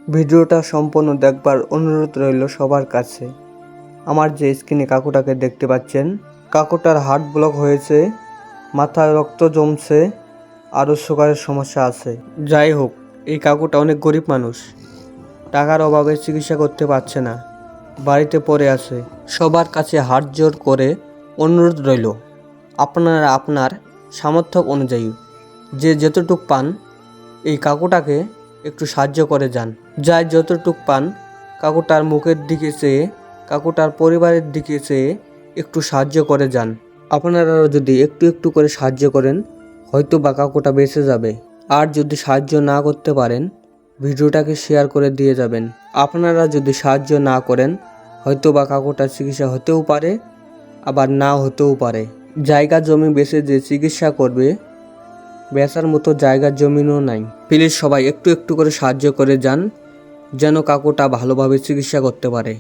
ভিডিওটা সম্পূর্ণ দেখবার অনুরোধ রইল সবার কাছে। আমার যে স্ক্রিনে কাকুটাকে দেখতে পাচ্ছেন, কাকুটার হার্ট ব্লক হয়েছে, মাথায় রক্ত জমছে, আরও সুগারের সমস্যা আছে। যাই হোক, এই কাকুটা অনেক গরিব মানুষ, টাকার অভাবে চিকিৎসা করতে পারছে না, বাড়িতে পড়ে আছে। সবার কাছে হাত জোর করে অনুরোধ রইল, আপনারা আপনার সামর্থ্য অনুযায়ী যে যতটুক পান এই কাকুটাকে একটু সাহায্য করে যান। যাই যতটুক পান কাকুটার মুখের দিকে চেয়ে, কাকুটার পরিবারের দিকে চেয়ে একটু সাহায্য করে যান। আপনারা যদি একটু একটু করে সাহায্য করেন, হয়তো বা কাকুটা বেঁচে যাবে। আর যদি সাহায্য না করতে পারেন, ভিডিওটাকে শেয়ার করে দিয়ে যাবেন। আপনারা যদি সাহায্য না করেন, হয়তো বা কাকুটার চিকিৎসা হতেও পারে, আবার না হতেও পারে। জায়গা জমি বেচে যে চিকিৎসা করবে, বেচার মতো জায়গার জমিনও নাই। প্লিজ সবাই একটু একটু করে সাহায্য করে যান, যেন কাকুটা ভালোভাবে চিকিৎসা করতে পারে।